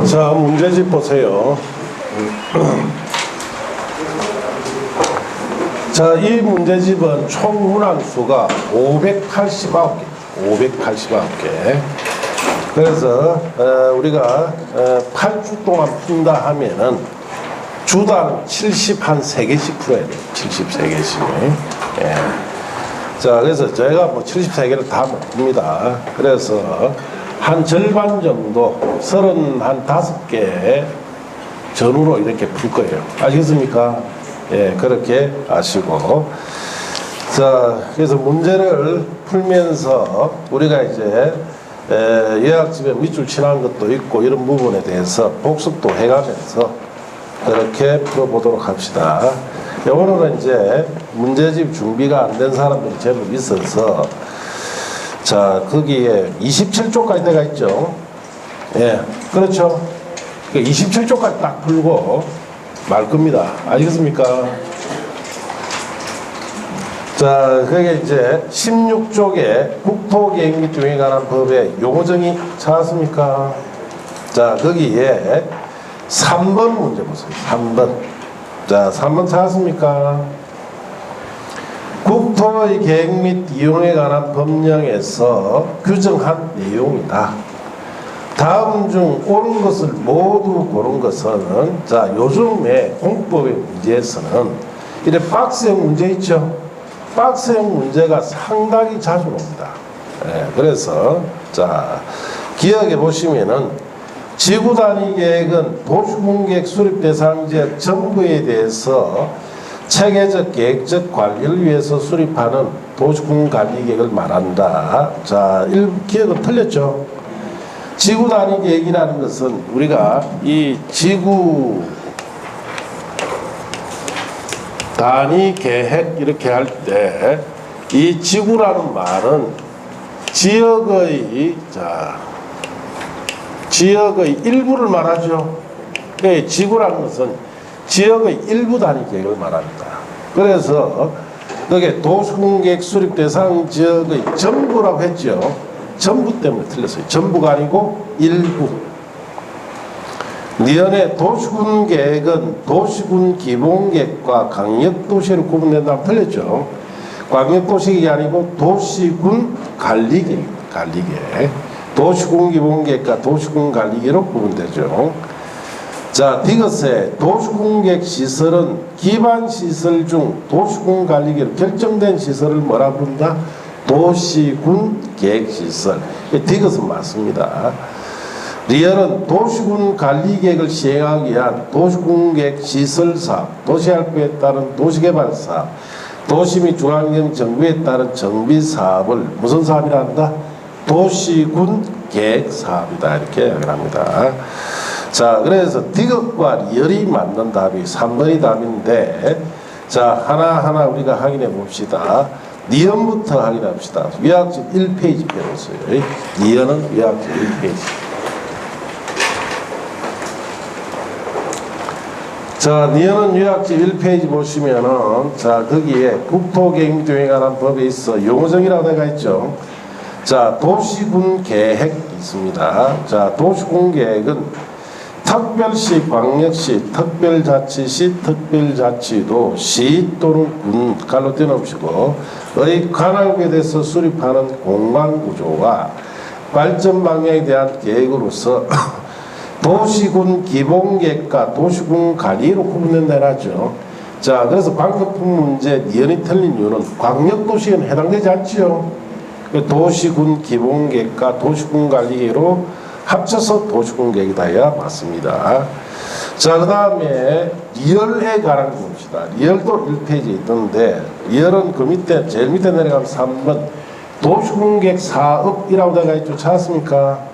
자, 문제집 보세요. 자, 이 문제집은 총 문항수가 589개. 589개. 그래서 우리가 8주 동안 푼다 하면은 주당 70 한 3개씩 풀어야 돼요. 73개씩. 예. 자, 그래서 저희가 뭐 73개를 다 못 풉니다. 그래서 한 절반 정도 35개 전후로 이렇게 풀 거예요. 아시겠습니까? 예, 그렇게 아시고. 자, 그래서 문제를 풀면서 우리가 이제 요약집에 밑줄 칠한 것도 있고 이런 부분에 대해서 복습도 해가면서 그렇게 풀어보도록 합시다. 오늘은 이제 문제집 준비가 안 된 사람들이 제법 있어서 자, 거기에 27쪽까지 돼가 있죠. 예, 그렇죠. 27쪽까지 딱 풀고 말 겁니다. 아시겠습니까? 자, 그게 이제 16쪽에 국토계획 및 조정에 관한 법의 용어정의 찾았습니까? 자, 거기에 3번 문제 보세요. 3번. 자, 3번 찾았습니까? 국토의 계획 및 이용에 관한 법령에서 규정한 내용이다. 다음 중 옳은 것을 모두 고른 것은, 자, 요즘에 공법의 문제에서는 이래 박스형 문제 있죠? 박스형 문제가 상당히 자주 옵니다. 예, 그래서 자, 기억해 보시면은 지구 단위 계획은 도시군계획 수립 대상 지역 전부에 대해서 체계적 계획적 관리를 위해서 수립하는 도시군 관리 계획을 말한다. 자, 기억은 틀렸죠? 지구 단위 계획이라는 것은 우리가 이 지구 단위 계획 이렇게 할 때 이 지구라는 말은 지역의 일부를 말하죠. 지구라는 것은 지역의 일부 단위 계획을 말합니다. 그래서 그게 도시군계획 수립 대상 지역의 전부라고 했죠. 전부 때문에 틀렸어요. 전부가 아니고 일부. 니은의 도시군 계획은 도시군 기본계획과 강력도시로 구분된다면 틀렸죠. 광역도시계획이 아니고 도시군 관리계획. 도시군 기본계획과 도시군 관리계획으로 구분되죠. 자, 이것의 도시군계획 시설은 기반시설 중 도시군 관리계획으로 결정된 시설을 뭐라 부른다? 도시군 계획시설. 이것은 맞습니다. 리얼은 도시군 관리계획을 시행하기 위한 도시군계획 시설사업, 도시활구에 따른 도시개발사업, 도시 및 중앙경 정비에 따른 정비사업을 무슨 사업이라 한다? 도시군 계획사업이다. 이렇게 이야기를 합니다. 자, 그래서 디귿과 리얼이 맞는 답이 3번이 답인데, 자, 하나하나 우리가 확인해 봅시다. 니은부터 확인합시다. 요약집 1페이지 펴보세요. 니은은 요약집 1페이지. 자, 니은은 요약집 1페이지 보시면은, 자, 거기에 국토계획 및 조정에 관한 법에 있어 용어정의라고 되어 있죠. 자, 도시군 계획이 있습니다. 자, 도시군 계획은 특별시, 광역시, 특별자치시, 특별자치도, 시 또는 군, 갈로 떼놓으시고, 의 관할구에 대해서 수립하는 공간구조와 발전 방향에 대한 계획으로서 도시군 기본계획과 도시군 관리로 구분된다 하죠. 자, 그래서 방금 푼 문제 니은이 틀린 이유는 광역도시에는 해당되지 않죠. 도시군 기본계획과 도시군 관리로 합쳐서 도시군 계획이다 해야 맞습니다. 자, 그 다음에 리얼에 관한 거 봅시다. 리얼도 1페이지에 있던데, 리얼은 그 밑에 제일 밑에 내려가면 3번 도시군 계획 사업이라고 되어 있죠. 찾았습니까?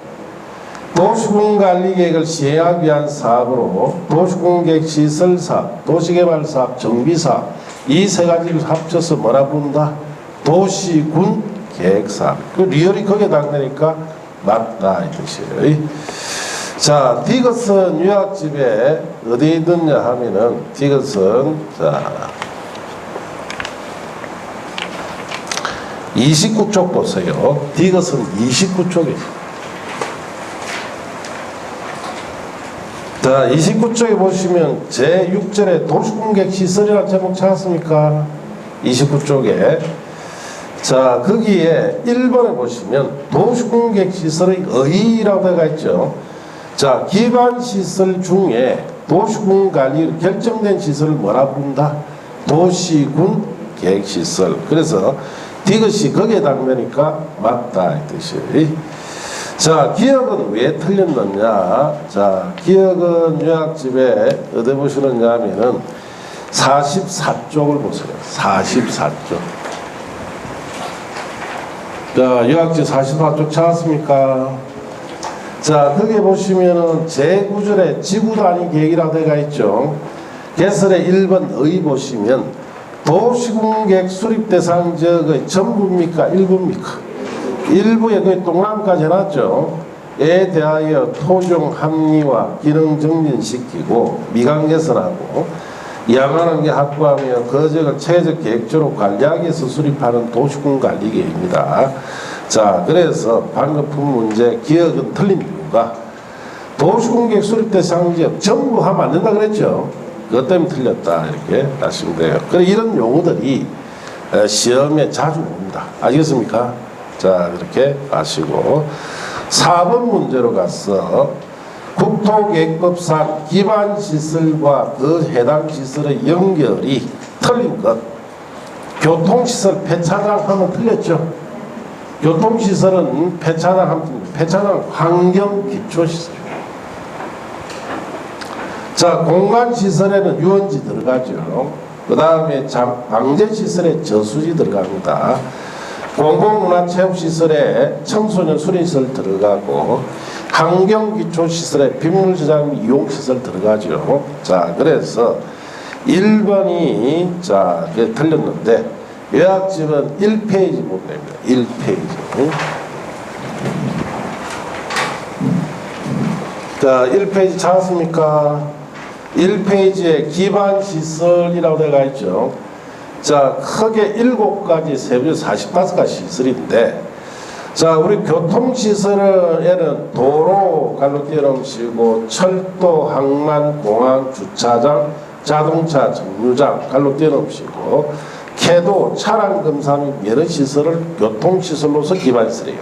도시군 관리 계획을 시행하기 위한 사업으로 도시군 계획 시설 사업, 도시개발 사업, 정비 사업 이 세 가지를 합쳐서 뭐라 부른다? 도시군 계획 사업. 그 리얼이 거기에 해당되니까 맞다 이 뜻이에요. 자, 디귿은 요약집에 어디에 있느냐 하면은 디귿은 자 29쪽 보세요. 디귿은 29쪽에 자, 29쪽에 보시면 제6절에 도시공객시설이라는 제목 찾았습니까? 29쪽에. 자, 거기에 1번에 보시면 도시공객시설의 의의라고 되어 있죠. 자, 기반시설 중에 도시군관리 결정된 시설을 뭐라 부른다? 도시군계획시설. 그래서 디귿이 거기에 담으니까 맞다 이 뜻이. 자, 기억은 왜 틀렸느냐? 자, 기억은 요약집에 어디 보시느냐 하면은 44쪽을 보세요. 44쪽. 자, 요약집 44쪽 찾았습니까? 자, 거기에 보시면은 제9절에 지구단위 계획이라고 되어 있죠. 개설의 1번 의 보시면 도시공객 수립 대상 지역의 전부입니까? 일부입니까? 일부에 거의 동남까지 해놨죠. 에 대하여 토종 합리화 기능 정진시키고 미강 개선하고 양안환경 확보하며 그 지역을 체계적 계획적으로 관리하기 위해서 수립하는 도시군 관리 계획입니다. 자, 그래서 방금 푼 문제 기억은 틀린 이유가 도시공객 수립 대상 지역 전부 하면 안 된다 그랬죠. 그것 때문에 틀렸다 이렇게 하시면 돼요. 그래 이런 용어들이 시험에 자주 옵니다. 아시겠습니까? 자, 이렇게 아시고 4번 문제로 가서 국토계획법상 기반시설과 그 해당 시설의 연결이 틀린 것. 교통시설 폐차장 하면 틀렸죠. 교통시설은 폐차장 하면 폐차장 환경기초시설. 자, 공간시설에는 유원지 들어가죠. 그 다음에 방제시설에 저수지 들어갑니다. 공공문화체육시설에 청소년 수련시설 들어가고 환경기초시설에 빗물저장 및 이용시설 들어가죠. 자, 그래서 1번이 자, 틀렸는데 요약집은 1페이지 보면 됩니다. 1페이지. 자, 1페이지 찾았습니까? 1페이지에 기반시설이라고 되어 있죠. 자, 크게 7가지 세부 45가지 시설인데, 자, 우리 교통시설에는 도로, 갈로 뛰어넘치고, 철도, 항만, 공항, 주차장, 자동차 정류장, 갈로 뛰어넘치고, 캐도, 차량 검사 및 면허시설을 교통시설로서 기반시설이에요.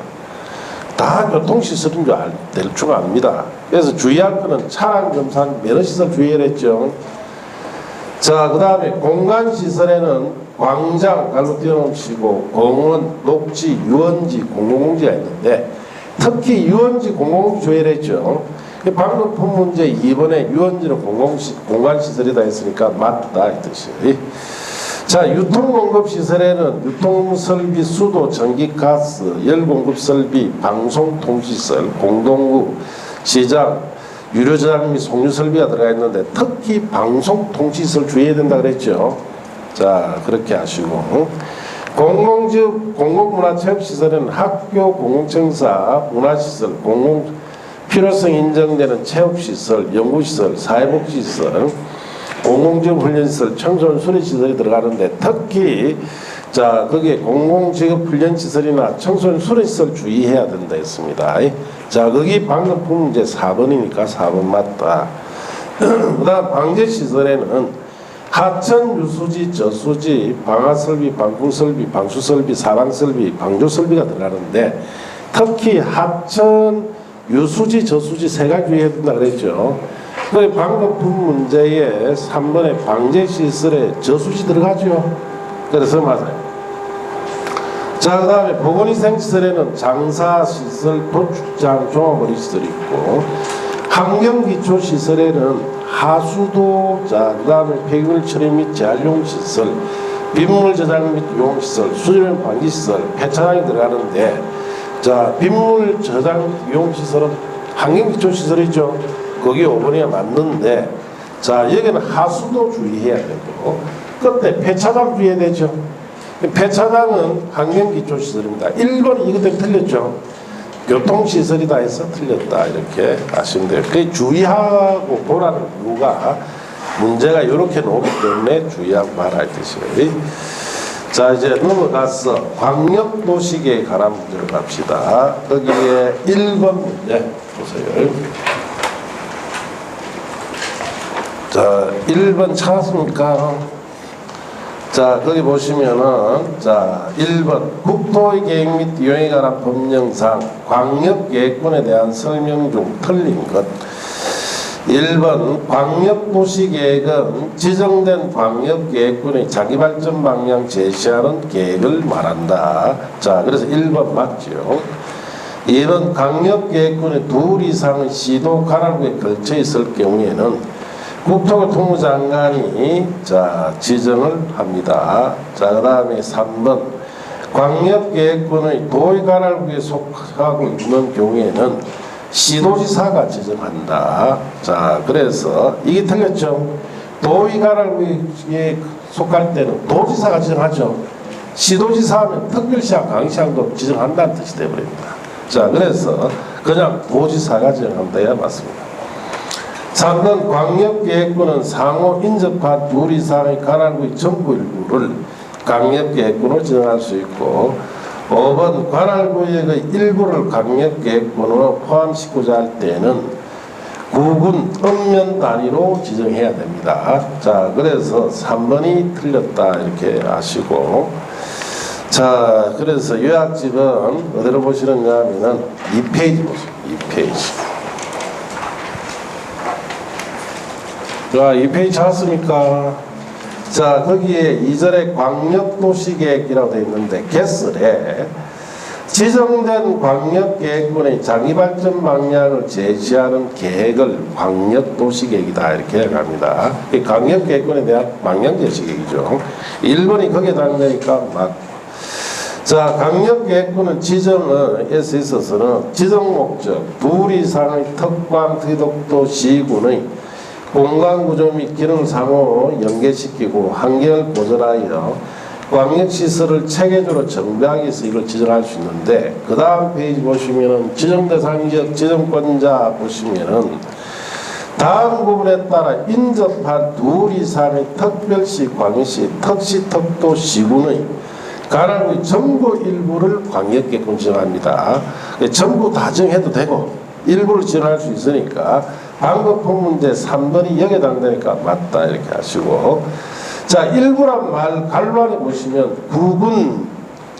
다 교통시설인 줄 될 줄 압니다. 그래서 주의할 거는 차량 검사 및 면허시설 주의를 했죠. 자, 그 다음에 공간시설에는 광장, 갈로 뛰어넘치고 공원, 녹지, 유원지, 공공공지가 있는데 특히 유원지, 공공공지 조회를 했죠. 방금 푼 문제 2번에 유원지는 공간시설이다 했으니까 맞다 이 뜻이. 자, 유통공급시설에는 유통설비, 수도, 전기, 가스, 열공급설비, 방송통시설, 공동구, 시장, 유료저장 및 송유설비가 들어가 있는데 특히 방송통시설 주의해야 된다 그랬죠. 자, 그렇게 하시고 공공문화체육시설은 학교, 공공청사, 문화시설, 필요성 인정되는 체육시설, 연구시설, 사회복지시설, 공공직업훈련시설, 청소년 수련시설이 들어가는데 특히 자, 거기에 공공직업훈련시설이나 청소년 수련시설 주의해야 된다 했습니다. 자, 거기 방금 푼 문제 4번이니까 4번 맞다. 그 다음 방제시설에는 하천, 유수지, 저수지, 방화설비, 방풍설비, 방수설비, 사방설비, 방조설비가 들어가는데 특히 하천, 유수지, 저수지 세 가지 주의해야 된다 그랬죠. 그래 방금 푼 문제에 3번에 방제시설에 저수지 들어가죠. 그래서 맞아요. 자, 그 다음에 보건위생시설에는 장사시설, 도축장, 종합어린이시설이 있고 환경기초시설에는 하수도, 자, 그 다음에 폐기물 처리 및 재활용시설, 빗물 저장 및 이용시설, 수질오염 방지시설, 폐차장이 들어가는데 자, 빗물 저장 및 이용시설은 환경기초시설이죠. 거기 5번이야 맞는데 자, 여기는 하수도 주의해야 되고 끝에 폐차장 주의해야 되죠. 폐차장은 환경기초시설입니다. 1번이 이것 때문에 틀렸죠. 교통시설이다 해서 틀렸다 이렇게 아시면 돼요. 그 주의하고 보라는 이유가 문제가 이렇게 나오기 때문에 주의하고 말할 뜻이에요. 자, 이제 넘어가서 광역도시계획에 관한 문제로 갑시다. 거기에 1번 문제 보세요. 자, 1번 찾았습니까? 자, 거기 보시면은, 자, 1번. 국토의 계획 및 이용에 관한 법령상 광역계획권에 대한 설명 중 틀린 것. 1번. 광역도시계획은 지정된 광역계획권의 자기발전 방향 제시하는 계획을 말한다. 자, 그래서 1번 맞죠. 2번. 광역계획권의 둘 이상의 시도 관할구에 걸쳐 있을 경우에는 국토교통부 장관이 자 지정을 합니다. 자, 그 다음에 3번. 광역계획권의 도의관할구에 속하고 있는 경우에는 시도지사가 지정한다. 자, 그래서 이게 틀렸죠. 도의관할구에 속할 때는 도지사가 지정하죠. 시도지사하면 특별시장, 강시장도 지정한다는 뜻이 되어버립니다. 자, 그래서 그냥 도지사가 지정한다야 맞습니다. 3번. 광역계획권은 상호 인접한 둘 이상의 관할구의 전부 일부를 광역계획권으로 지정할 수 있고, 5번. 관할구역의 일부를 광역계획권으로 포함시키고자 할 때는 구군 읍면 단위로 지정해야 됩니다. 자, 그래서 3번이 틀렸다 이렇게 아시고, 자, 그래서 요약집은 어디로 보시느냐 하면은 2페이지 보세요. 2페이지. 자, 2페이지 찾았습니까? 자, 거기에 2절에 광역도시계획이라고 되어 있는데 개설에 지정된 광역계획권의 자기발전 방향을 제시하는 계획을 광역도시계획이다 이렇게 해갑니다. 이 광역계획권에 대한 방향제시계획이죠. 1번이 거기에 해당되니까 맞고, 자, 광역계획권은 지정에 있어서는 지정 목적, 둘 이상의 특광, 특이독도 시군의 공간구조 및 기능을 상호 연계시키고 환경을 보존하여 광역시설을 체계적으로 정비하기 위해서 이걸 지정할 수 있는데, 그 다음 페이지 보시면은 지정대상지역 지정권자 보시면은 다음 부분에 따라 인접한 둘 이상의 특별시, 광역시, 특시, 특도, 시군의 관할구의 전부 일부를 광역계획권 지정합니다. 전부 다 정해도 되고 일부를 지정할 수 있으니까 방법품 문제 3번이 여기에 해당되니까 맞다 이렇게 하시고, 자, 일부란 말 갈로 보시면 구군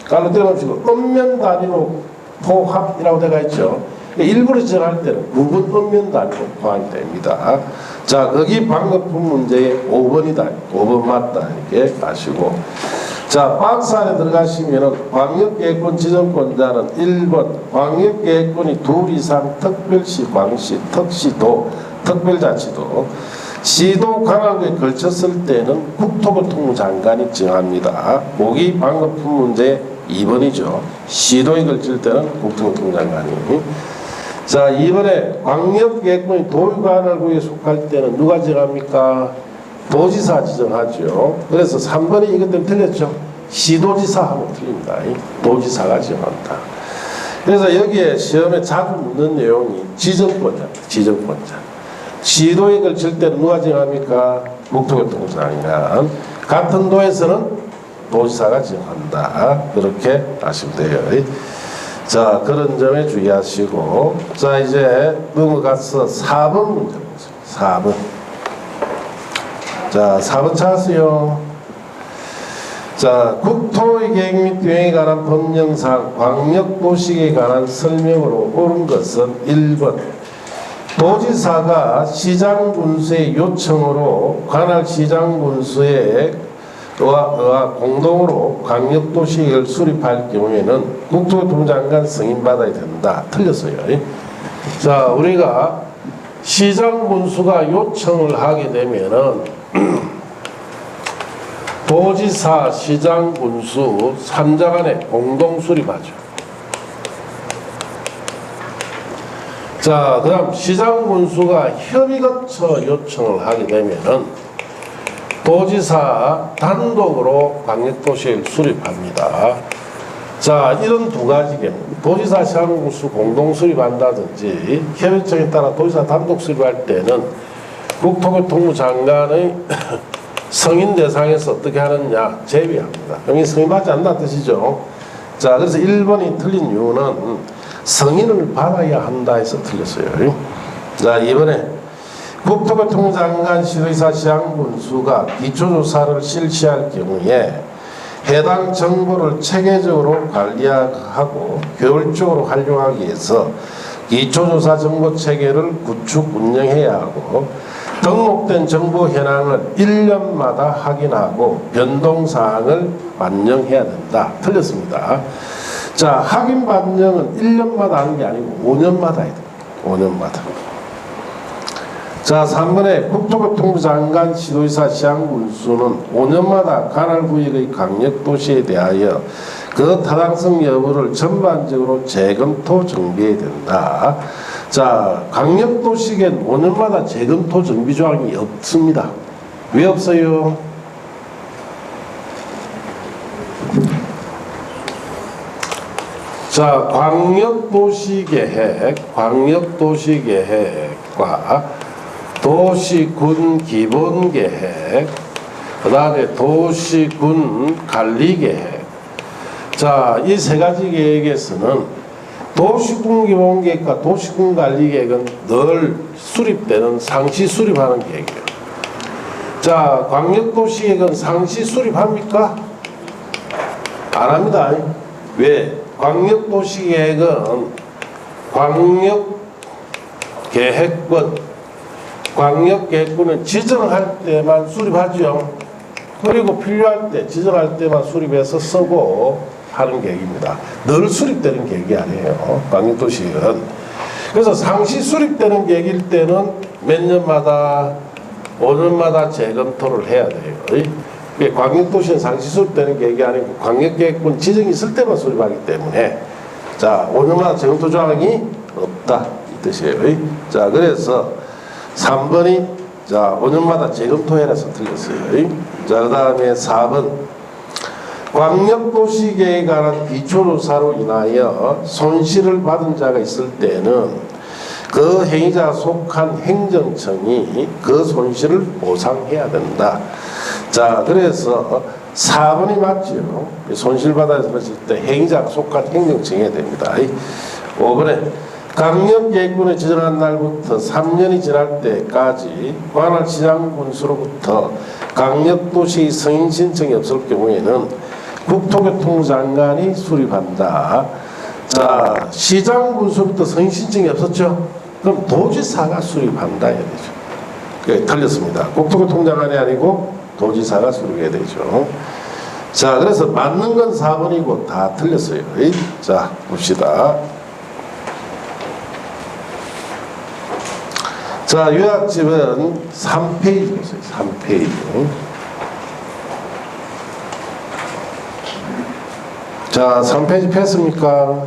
갈로 떼어놓으시고 읍면 단위로 포함이라고 되어 있죠. 일부를 지정할 때는 구군 읍면 단위로 포함이 됩니다. 자, 거기 방법품 문제에 5번이다. 5번 맞다 이렇게 아시고, 자, 박스 안에 들어가시면은 광역계획권 지정권자는 1번 광역계획권이 둘 이상 특별시, 광시, 특시도, 특별자치도, 시도 관할구에 걸쳤을 때는 국토교통부 장관이 정합니다. 보기 방법품 문제 2번이죠. 시도에 걸칠 때는 국토교통부 장관이. 자, 2번에 광역계획권이 도의관할구에 속할 때는 누가 정합니까? 도지사 지정하죠. 그래서 3번이 이것 때문에 틀렸죠. 시도지사하고 틀립니다. 도지사가 지정한다. 그래서 여기에 시험에 자주 묻는 내용이 지정권자, 지정권자. 시도에 걸칠 때는 누가 지정합니까? 국토교통부 장관. 같은 도에서는 도지사가 지정한다. 그렇게 아시면 돼요. 자, 그런 점에 주의하시고, 자, 이제 넘어가서 4번 문제 보세요. 4번. 자, 4번 찾았어요. 자, 국토의 계획 및 유행에 관한 법령상 광역도시계획에 관한 설명으로 옳은 것은 1번 도지사가 시장군수의 요청으로 관할 시장군수의 공동으로 광역도시계획을 수립할 경우에는 국토교통부 장관 승인받아야 된다. 틀렸어요. 자, 우리가 시장군수가 요청을 하게 되면은 도지사, 시장군수 3자 간에 공동 수립하죠. 자, 그 다음 시장군수가 협의 거쳐 요청을 하게 되면은 도지사 단독으로 광역도시계획을 수립합니다. 자, 이런 두 가지 경우 도지사, 시장군수 공동 수립한다든지 협의청에 따라 도지사 단독 수립할 때는 국토교통부 장관의 승인 대상에서 어떻게 하느냐 제외합니다. 그럼 승인받지 않는다는 뜻이죠. 자, 그래서 1번이 틀린 이유는 승인을 받아야 한다 해서 틀렸어요. 자, 이번에 국토교통장관 시의사 시장군수가 기초조사를 실시할 경우에 해당 정보를 체계적으로 관리하고 효율적으로 활용하기 위해서 기초조사 정보체계를 구축 운영해야 하고 등록된 정보 현황을 1년마다 확인하고 변동사항을 반영해야 된다. 틀렸습니다. 자, 확인 반영은 1년마다 하는 게 아니고 5년마다 해야 돼요. 5년마다. 자, 3번에 국토교통부 장관 시도지사 시장군수는 5년마다 관할 구역의 강력도시에 대하여 그 타당성 여부를 전반적으로 재검토 정비해야 된다. 자, 강력도시계는 5년마다 재검토 정비 조항이 없습니다. 왜 없어요? 자, 광역도시계획과 도시군 기본계획, 그 다음에 도시군 관리계획. 자, 이 세 가지 계획에서는 도시군 기본계획과 도시군 관리계획은 늘 수립되는 상시 수립하는 계획이에요. 자, 광역도시계획은 상시 수립합니까? 안 합니다. 왜? 광역도시계획은 광역계획권은 지정할 때만 수립하죠. 그리고 필요할 때, 지정할 때만 수립해서 쓰고 하는 계획입니다. 늘 수립되는 계획이 아니에요. 광역도시계획은. 그래서 상시 수립되는 계획일 때는 몇 년마다, 5년마다 재검토를 해야 돼요. 광역도시는 상시 수립되는 계획이 아니고 광역계획권 지정이 있을 때만 수립하기 때문에 자, 5년마다 재검토 조항이 없다 이 뜻이에요. 자, 그래서 3번이 자, 5년마다 재검토해라서 틀렸어요. 자, 그 다음에 4번 광역도시계획에 관한 기초조사로 인하여 손실을 받은 자가 있을 때는 그 행위자가 속한 행정청이 그 손실을 보상해야 된다. 자, 그래서 4번이 맞죠. 손실받았을 때 행위자가 속한 행정청이 해야 됩니다. 5번에 강력계획권을 지정한 날부터 3년이 지날 때까지 관할 시장군수로부터 강력도시 승인 신청이 없을 경우에는 국토교통부 장관이 수립한다. 자, 시장군수부터 승인 신청이 없었죠? 그럼 도지사가 수립한다 해야 되죠. 그게 틀렸습니다. 국토교통부 장관이 아니고 도지사가 수립해야 되죠. 자, 그래서 맞는 건 4번이고 다 틀렸어요. 자, 봅시다. 자, 요약집은 3페이지 보세요. 3페이지. 자, 3페이지 폈습니까?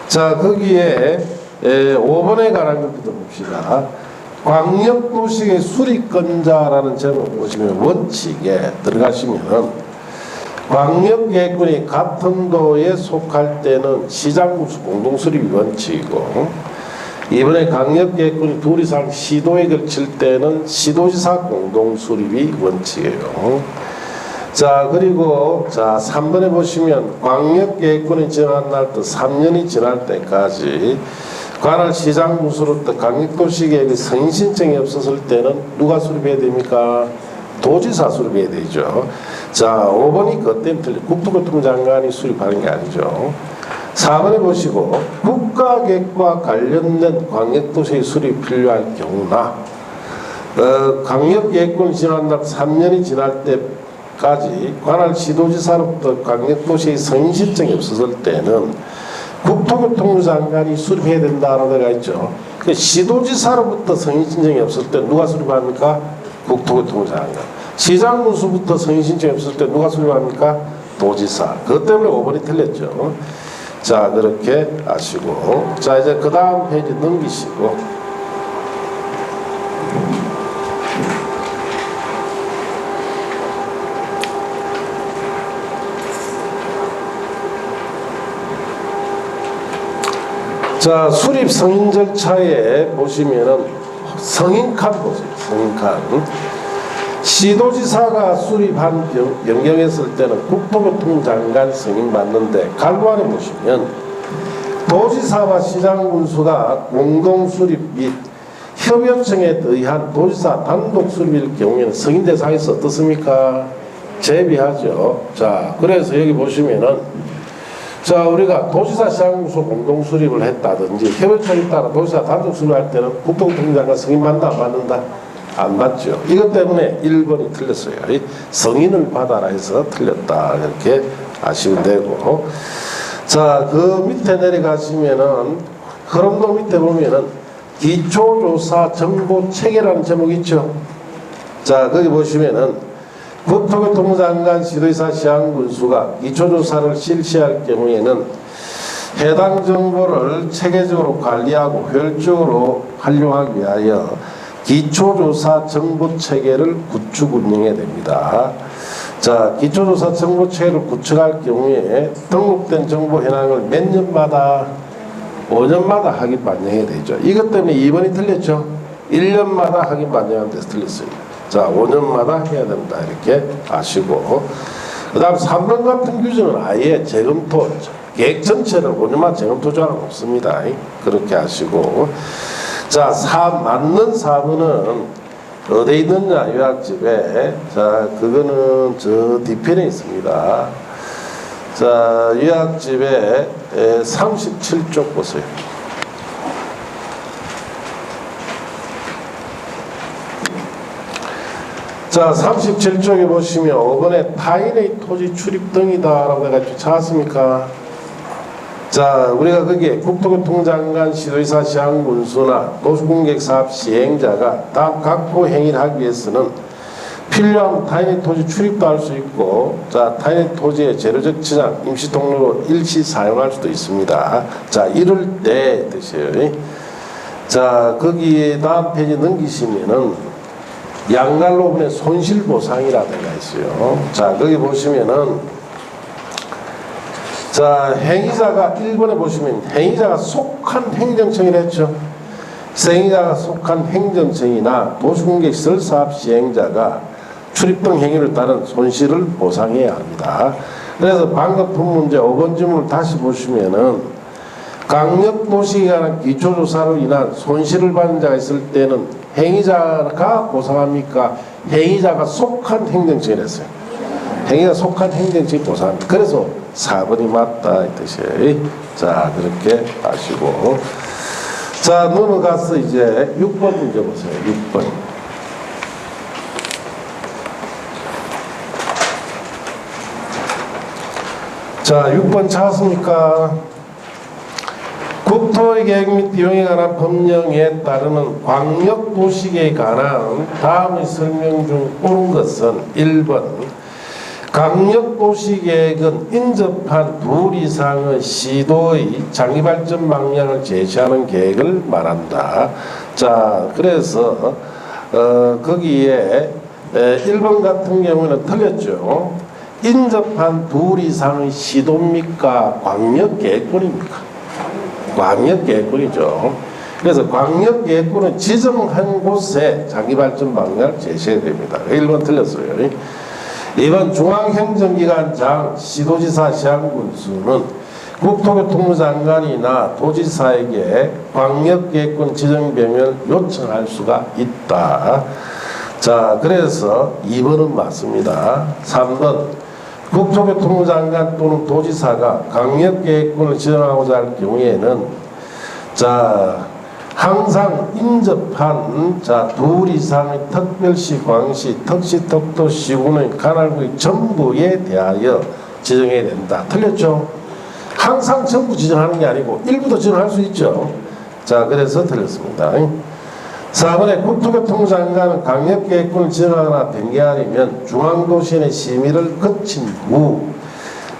자, 거기에 5번에 관한 것부터 봅시다. 광역도시의 수립권자라는 제목 보시면 원칙에 들어가시면은 광역계획권이 같은 도에 속할 때는 시장군수 공동수립이 원칙이고 이번에 강력계획권이 둘 이상 시도에 걸칠 때는 시도지사 공동수립이 원칙이에요. 자, 그리고 자 3번에 보시면 광역계획권이 지정한 날부터 3년이 지날 때까지 관할 시장군수로부터 강력도시계획의 승인 신청이 없었을 때는 누가 수립해야 됩니까? 도지사 수립해야 되죠. 자, 5번이 그것 때문에 틀려. 국토교통부 장관이 수립하는 게 아니죠. 4번에 보시고 국가계획과 관련된 광역도시의 수립이 필요할 경우나 광역계획권이 지난 날 3년이 지날 때까지 관할 시도지사로부터 광역도시의 승인 신청이 없었을 때는 국토교통부 장관이 수립해야 된다는 데가 있죠. 시도지사로부터 승인 신청이 없을 때 누가 수립합니까? 국토교통부 장관. 시장군수부터 승인 신청이 없을 때 누가 수립합니까? 도지사. 그것 때문에 5번이 틀렸죠. 자, 그렇게 아시고 자, 이제 그 다음 페이지 넘기시고 자, 수립 승인 절차에 보시면은 승인칸 보세요. 승인칸. 시도지사가 수립한 변경했을 때는 국토교통부 장관 승인 받는데 갈관에 보시면 도지사와 시장군수가 공동수립 및 협약청에 의한 도지사 단독 수립일 경우에는 승인 대상에서 어떻습니까? 제비하죠. 자, 그래서 여기 보시면은 자, 우리가 도지사 시장군수 공동 수립을 했다든지 협약청에 따라 도지사 단독 수립할 때는 국토교통부장관 승인 받는다 안 받는다? 안 받죠. 이것 때문에 1번이 틀렸어요. 승인을 받아라 해서 틀렸다 이렇게 아시면 되고, 자, 그 밑에 내려가시면은 흐름도 밑에 보면은 기초조사 정보 체계라는 제목이 있죠. 자, 거기 보시면은 국토교통부 장관 시도지사 시장군수가 기초조사를 실시할 경우에는 해당 정보를 체계적으로 관리하고 효율적으로 활용하기 위하여 기초조사 정보체계를 구축 운영해야 됩니다. 자, 기초조사 정보체계를 구축할 경우에 등록된 정보 현황을 몇 년마다 5년마다 확인 반영해야 되죠. 이것 때문에 2번이 틀렸죠. 1년마다 확인 반영하는 데서 틀렸어요. 자, 5년마다 해야 된다 이렇게 아시고, 그 다음 3번 같은 규정은 아예 재검토 계획 전체를 5년마다 재검토 조항은 없습니다. 그렇게 아시고, 자, 맞는 4번은 어디에 있느냐 요약집에. 자, 그거는 저 뒤편에 있습니다. 자, 요약집에 37쪽 보세요. 자, 37쪽에 보시면 5번에 타인의 토지 출입 등이다라고 해가지고 찾았습니까? 자, 우리가 거기에 국토교통부 장관, 시도지사, 시장군수나 도시공객사업 시행자가 다음 각호 행위를 하기 위해서는 필요한 타인의 토지 출입도 할 수 있고, 자, 타인의 토지의 재료적 지장, 임시 통로로 일시 사용할 수도 있습니다. 자, 이럴 때 뜻이에요. 자, 거기에 다음 페이지 넘기시면은 양갈로분의 손실보상이라든가 있어요. 자, 거기 보시면은 자, 행위자가 1번에 보시면 행위자가 속한 행정청이라 했죠. 행위자가 속한 행정청이나 도시공개시설 사업 시행자가 출입 등 행위를 따른 손실을 보상해야 합니다. 그래서 방금 본 문제 5번 질문을 다시 보시면은 강력도시에 관한 기초조사로 인한 손실을 받은 자가 있을 때는 행위자가 보상합니까? 행위자가 속한 행정청이라 했어요. 행위가 속한 행정청이 보상합니다. 그래서 4번이 맞다 이 뜻이에요. 자, 그렇게 아시고, 자, 넘어가서 이제 6번 문제 보세요. 6번. 자, 6번 찾았습니까? 국토의 계획 및 비용에 관한 법령에 따르는 광역도시계에 관한 다음의 설명 중 옳은 것은 1번 강력도시계획은 인접한 둘 이상의 시도의 장기발전 방향을 제시하는 계획을 말한다. 자, 그래서 거기에 1번 같은 경우는 틀렸죠. 인접한 둘 이상의 시도입니까? 광역계획권입니까? 광역계획권이죠. 그래서 광역계획권은 지정한 곳에 장기발전 방향을 제시해야 됩니다. 1번 틀렸어요. 2번 중앙행정기관장, 시도지사, 시장군수는 국토교통부 장관이나 도지사에게 광역계획권 지정 변경을 요청할 수가 있다. 자, 그래서 2번은 맞습니다. 3번 국토교통부 장관 또는 도지사가 광역계획권을 지정하고자 할 경우에는 자, 항상 인접한 자, 둘 이상의 특별시, 광시, 특시, 특도, 시군의 관할구역 전부에 대하여 지정해야 된다. 틀렸죠? 항상 전부 지정하는 게 아니고 일부도 지정할 수 있죠. 자, 그래서 틀렸습니다. 4번에 국토교통부 장관은 강력계획권을 지정하거나 변경하려면 중앙도시의 심의를 거친 후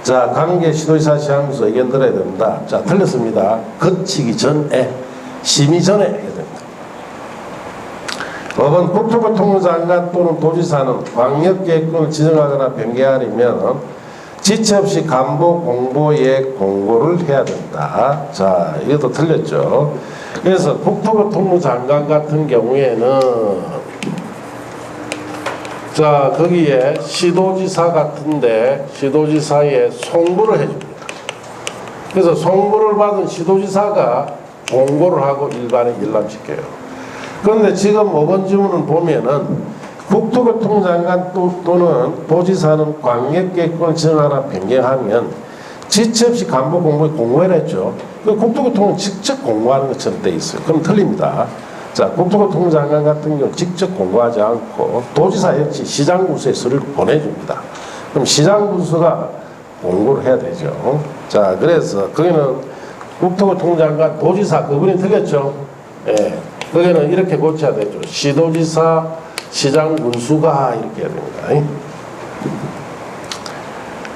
자, 관계 시도지사 시장군수 의견 들어야 된다. 자, 틀렸습니다. 거치기 전에, 심의 전에 해야 됩니다. 5번 국토교통부 장관 또는 도지사는 광역계획권을 지정하거나 변경하려면 지체 없이 간부 공보에 공고를 해야 된다. 자, 이것도 틀렸죠. 그래서 국토교통부 장관 같은 경우에는 자, 거기에 시도지사 같은데 시도지사에 송부를 해줍니다. 그래서 송부를 받은 시도지사가 공고를 하고 일반에 일람시켜요. 그런데 지금 5번 지문을 보면은 국토교통장관 또는 도지사는 광역계획권을 지정하나 변경하면 지체 없이 간부 공모에 공고를 했죠. 그 국토교통은 직접 공고하는 것처럼 돼 있어요. 그럼 틀립니다. 자, 국토교통장관 같은 경우 직접 공고하지 않고 도지사 역시 시장군수에 서류를 보내줍니다. 그럼 시장군수가 공고를 해야 되죠. 자, 그래서 거기는 국토교통장관 도지사 그분이 틀렸죠. 예, 거기는 이렇게 고쳐야 되죠. 시도지사 시장군수가 이렇게 해야 됩니다.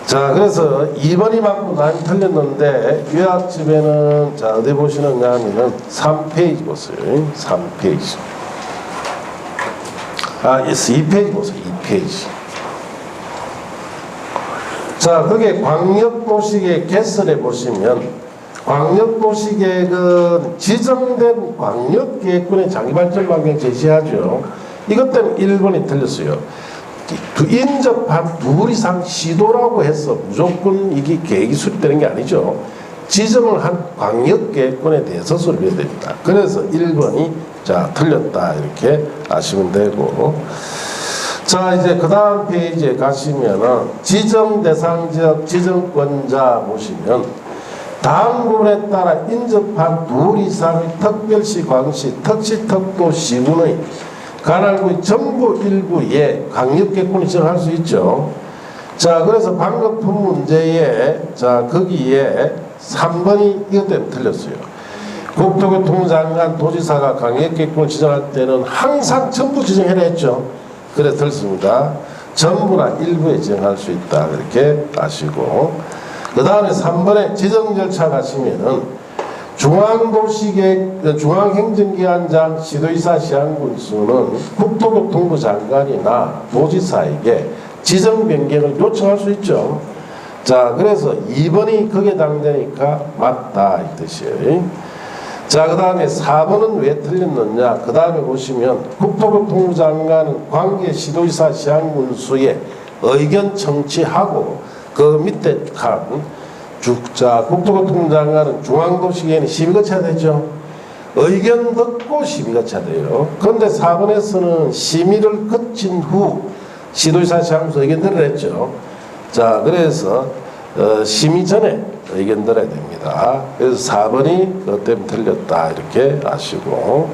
자, 그래서 2번이 맞고 많이 틀렸는데 요약집에는 자 어디 보시느냐 하면은 3페이지 보세요. 3페이지. 아, 2페이지 보세요. 2페이지. 자, 거기에 광역도시계획 개설에 보시면 광역도시계획은 지정된 광역계획권의 장기발전 방향 제시하죠. 이것 때문에 1번이 틀렸어요. 인접한 2 이상 시도라고 해서 무조건 이게 계획이 수립되는 게 아니죠. 지정을 한 광역계획권에 대해서 수립해야 됩니다. 그래서 1번이 자 틀렸다 이렇게 아시면 되고, 자 이제 그 다음 페이지에 가시면은 지정 대상 지역 지정권자 보시면 다음 부분에 따라 인접한 2 이상의 특별시, 광시, 특시, 특도, 시군의 관할구의 전부 일부에 광역계획권을 지정할 수 있죠. 자, 그래서 방금 푼 문제에 자 거기에 3번이 이것 때문에 틀렸어요. 국토교통장관 도지사가 광역계획권을 지정할 때는 항상 전부 지정해라 했죠. 그래서 틀렸습니다. 전부나 일부에 지정할 수 있다 이렇게 아시고, 그 다음에 3번에 지정 절차 가시면은 중앙도시계획, 중앙행정기관장, 시도지사, 시장군수는 국토교통부 장관이나 도지사에게 지정 변경을 요청할 수 있죠. 자, 그래서 2번이 거기에 해당되니까 맞다 이 뜻이에요. 자, 그 다음에 4번은 왜 틀렸느냐? 그 다음에 보시면 국토교통부 장관은 관계 시도지사, 시장군수의 의견 청취하고 그 밑에 칸 자, 국토교통장관은 중앙도시계획에 심의가 쳐야 되죠. 의견 듣고 심의가 쳐야 돼요. 그런데 4번에서는 심의를 거친 후 시도지사 시장군수 의견 들으라 했죠. 자, 그래서 심의 전에 의견 들어야 됩니다. 그래서 4번이 그것 때문에 틀렸다 이렇게 아시고,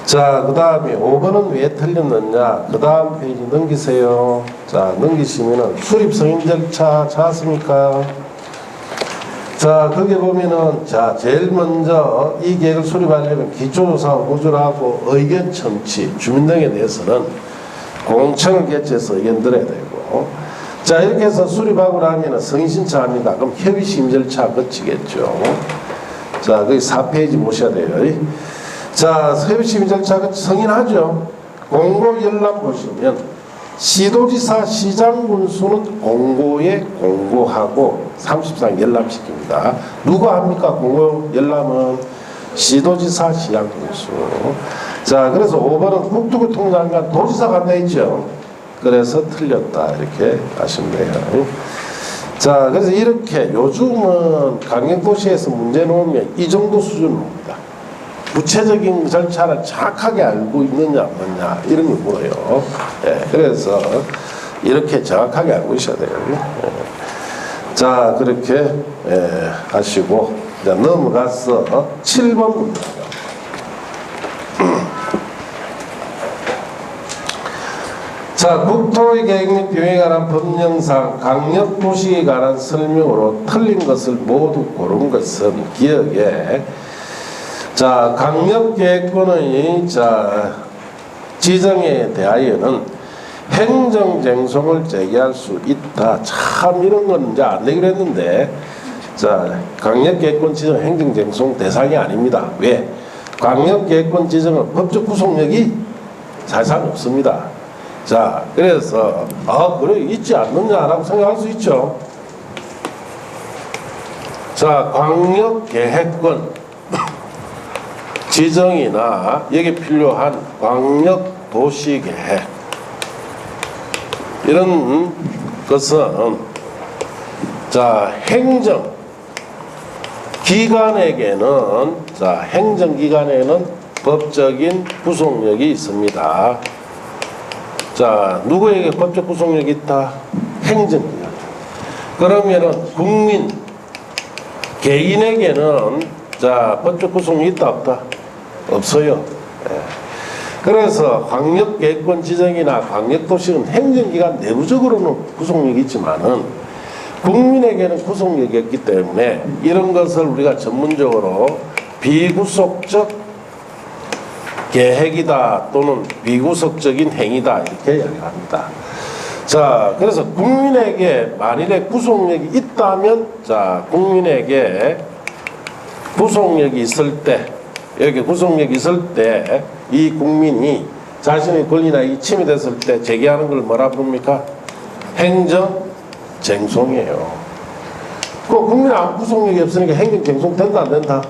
자, 그 다음에 5번은 왜 틀렸느냐? 그 다음 페이지 넘기세요. 자, 넘기시면은 수립 승인 절차 찾았습니까? 자, 거기 보면은 자 제일 먼저 이 계획을 수립하려면 기초조사 호주를 하고 의견 청취, 주민 등에 대해서는 공청을 개최해서 의견 들어야 되고, 자 이렇게 해서 수립하고 나면 승인 신청합니다. 그럼 협의 심의 절차 거치겠죠. 자, 거기 4페이지 보셔야 돼요. 자, 협의 심의 절차 승인하죠. 공고 열람 보시면 시도지사, 시장군수는 공고에 공고하고 30상 열람시킵니다. 누가 합니까? 공고 열람은 시도지사, 시장군수. 자, 그래서 5번은 국토교통장관 도지사가 한다 했죠. 그래서 틀렸다 이렇게 아시면 돼요. 자, 그래서 이렇게 요즘은 강력도시에서 문제 놓으면 이 정도 수준입니다. 구체적인 절차를 정확하게 알고 있느냐 없느냐 이런 걸 물어요. 예, 그래서 이렇게 정확하게 알고 있어야 돼요. 예. 자, 그렇게 하시고 이제 넘어가서 7번 문제. 자, 국토의 계획 및 비용에 관한 법령상 강력도시에 관한 설명으로 틀린 것을 모두 고른 것은 기억에, 자, 강력계획권의 자 지정에 대하여는 행정쟁송을 제기할 수 있다. 참 이런 건 이제 안 되기로 했는데, 자, 강력계획권 지정 행정쟁송 대상이 아닙니다. 왜? 강력계획권 지정은 법적 구속력이 사실상 없습니다. 자, 그래서 그래 있지 않느냐라고 생각할 수 있죠. 자, 광역계획권 지정이나 여기 필요한 광역도시계획 이런 것은 자 행정기관에게는 행정기관에는 법적인 구속력이 있습니다. 자, 누구에게 법적 구속력이 있다? 행정기관. 그러면은 국민, 개인에게는 자, 법적 구속력이 있다 없다? 없어요. 예. 그래서 광역계획권 지정이나 광역도시는 행정기관 내부적으로는 구속력이 있지만은 국민에게는 구속력이 없기 때문에 이런 것을 우리가 전문적으로 비구속적 계획이다 또는 비구속적인 행위다 이렇게 이야기를 합니다. 자, 그래서 국민에게 만일에 구속력이 있다면 자, 국민에게 구속력이 있을 때 여기 구속력이 있을 때 이 국민이 자신의 권리나 이 침해됐을 때 제기하는 걸 뭐라 부릅니까? 행정쟁송이에요. 그 국민 아무 구속력이 없으니까 행정쟁송 된다 안 된다?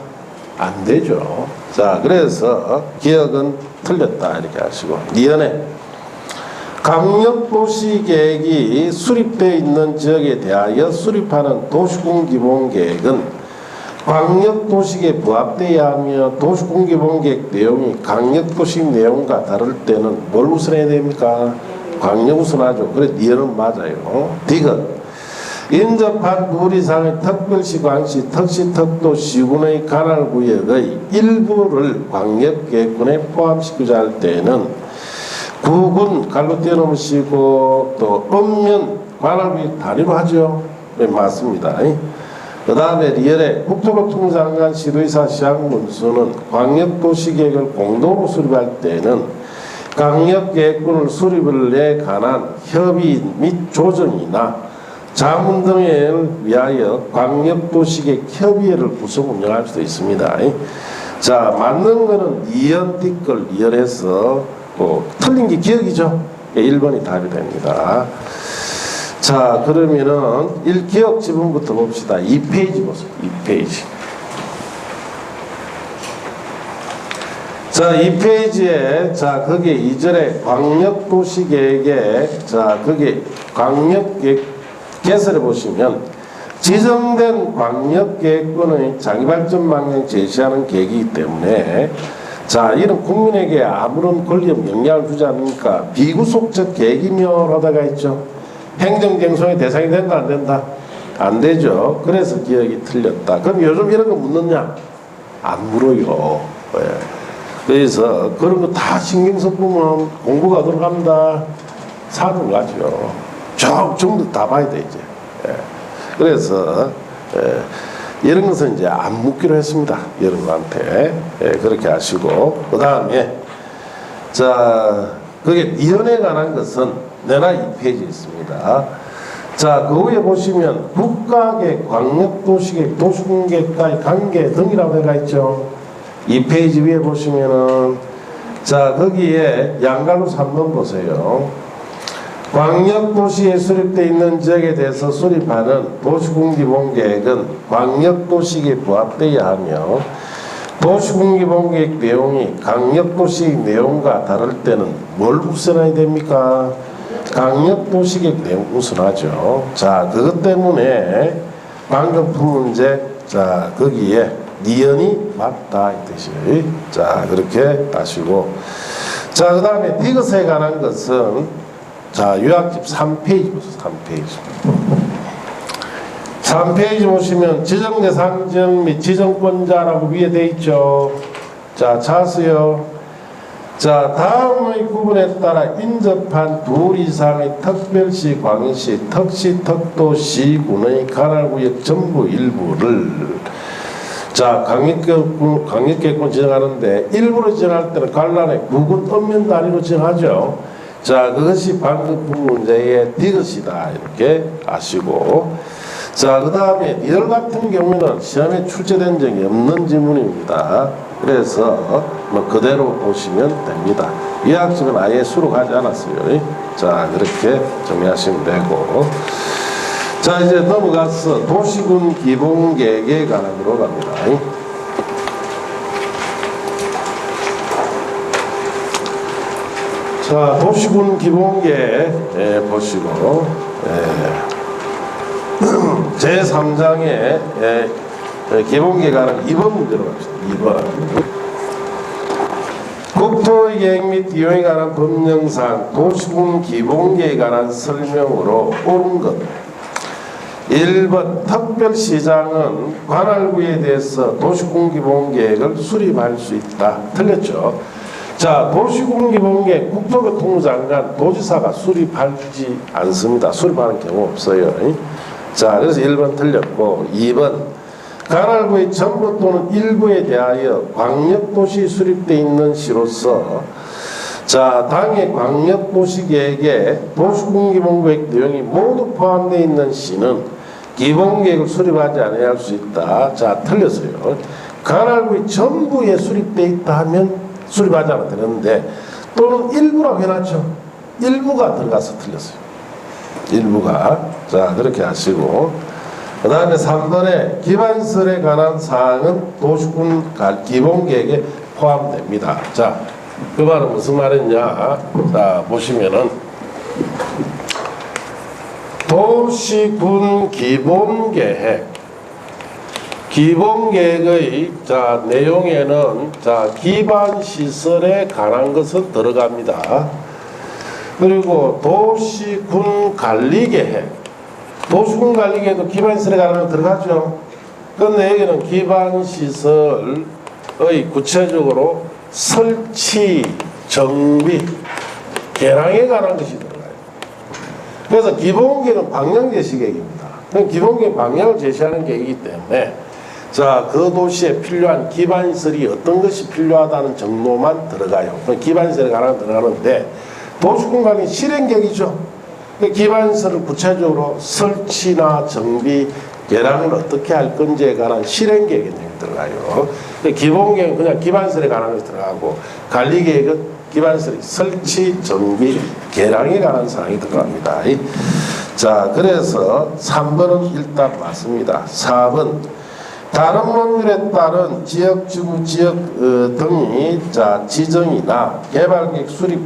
안 되죠. 자, 그래서 기억은 틀렸다 이렇게 하시고 니은에 강력도시계획이 수립되어 있는 지역에 대하여 수립하는 도시군기본계획은 광역도시계에 부합되어야 하며 도시군기본계획 내용이 광역도시 내용과 다를 때는 뭘 우선해야 됩니까? 광역 우선하죠. 그래 니은은 맞아요. 디귿 인접한 둘 이상의 특별시, 광시, 특시, 특도, 시군의 관할구역의 일부를 광역계획권에 포함시키자 할 때는 구군 갈로 떼어놓으시고 또 읍면 관할구역 단위로 하죠. 네, 맞습니다. 그 다음에 리얼에 국토교통부 장관 시도의사 시행문수는 광역도시계획을 공동으로 수립할 때는 광역계획권을 수립에 관한 협의 및 조정이나 자문 등을 위하여 광역도시계획 협의회를 구성 운영할 수도 있습니다. 자, 맞는 거는 이연 띠끌 이연해서 틀린 게 기억이죠. 1번이 답이 됩니다. 자, 그러면은 1기억 지문부터 봅시다. 2페이지 보세요. 2페이지. 자, 2페이지에 자, 거기에 2절에 광역도시계획에 자, 거기 광역계획 개설해 보시면 지정된 광역계획권의 장기발전 방향 제시하는 계획이기 때문에 자, 이런 국민에게 아무런 권리 없는 영향을 주지 않으니까 비구속적 계획이며 하다가 있죠. 행정쟁송의 대상이 된다 안 된다? 안 되죠. 그래서 기억이 틀렸다. 그럼 요즘 이런 거 묻느냐? 안 물어요. 예. 그래서 그런 거 다 신경 써보면 공부가 들어갑니다. 사는 가죠. 전부 다 봐야 돼 이제. 예. 그래서 이런 것은 이제 안 묻기로 했습니다. 여러분한테. 예, 그렇게 하시고 그 다음에 자, 그게 이혼에 관한 것은 내나 2페이지에 있습니다. 자, 그 위에 보시면 국가계획, 광역도시계획, 도시군계획과의 관계 등이라고 되어 있죠. 2페이지 위에 보시면은 자, 거기에 양갈로 3번 보세요. 광역도시에 수립되어 있는 지역에 대해서 수립하는 도시군기본계획은 광역도시계에 부합되어야 하며 도시군기본계획 내용이 광역도시 내용과 다를 때는 뭘 우선해야 됩니까? 광역도시계획 내용 우선하죠. 자, 그것 때문에 방금 푼 문제 자, 거기에 니은이 맞다 이 뜻이. 자, 그렇게 아시고 자, 그 다음에 디귿에 관한 것은 자, 요약집 3페이지 보세요. 3페이지 보시면 지정대상 지정 및 지정권자라고 위에 돼 있죠. 자, 자수요. 자, 다음의 구분에 따라 인접한 둘 이상의 특별시, 광시, 특시, 특도, 시군의 관할구역 전부 일부를 자, 광역계획권 지정하는데 일부로 지정할 때는 관란의 구군 읍면 단위로 지정하죠. 자, 그것이 방금 푼 문제의 디귿이다 이렇게 아시고 자, 그 다음에 이들 같은 경우는 시험에 출제된 적이 없는 지문입니다. 그래서 뭐 그대로 보시면 됩니다. 요약집은 아예 수록하지 않았어요. 자, 그렇게 정리하시면 되고 자, 이제 넘어가서 도시군 기본계획에 관한으로 갑니다. 자, 도시군 기본계획 보시고 제3장의 기본계획 관한 2번 문제로 갑시다. 2번. 국토계획 및 이용에 관한 법령상 도시군 기본계획에 관한 설명으로 옳은 것. 1번 특별시장은 관할구에 대해서 도시군 기본계획을 수립할 수 있다. 틀렸죠. 자, 도시군 기본계획 국토교통부 장관 도지사가 수립하지 않습니다. 수립하는 경우 없어요. 자, 그래서 1번 틀렸고 2번 관할구의 전부 또는 일부에 대하여 광역도시 수립되어 있는 시로서 자, 당의 광역도시계획에 도시군 기본계획 내용이 모두 포함되어 있는 시는 기본계획을 수립하지 않아야 할 수 있다. 자, 틀렸어요. 관할구의 전부에 수립되어 있다 하면 수립하지 않아도 되는데 또는 일부라고 해놨죠. 일부가 들어가서 틀렸어요. 일부가. 자, 그렇게 하시고 그 다음에 3번에 기반설에 관한 사항은 도시군 기본계획에 포함됩니다. 자, 그 말은 무슨 말이냐. 자, 보시면은 도시군 기본계획의 자, 내용에는 자, 기반시설에 관한 것은 들어갑니다. 그리고 도시군 관리계획도 기반시설에 관한 거 들어가죠. 그런데 여기는 기반시설의 구체적으로 설치, 정비, 개량에 관한 것이 들어가요. 그래서 기본계획은 방향제시계획입니다. 기본계획 방향을 제시하는 계획이기 때문에 자, 그 도시에 필요한 기반시설이 어떤 것이 필요하다는 정도만 들어가요. 기반시설에 관한 들어가는데 도시군 관리 실행계획이죠. 기반시설을 구체적으로 설치나 정비, 개량을 어떻게 할 건지에 관한 실행계획이 들어가요. 기본계획은 그냥 기반시설에 관한 것이 들어가고 관리계획은 기반시설 설치, 정비, 개량에 관한 사항이 들어갑니다. 자, 그래서 3번은 일단 맞습니다. 4번 다른 법률에 따른 지역지구 등이 자, 지정이나 개발계획 수립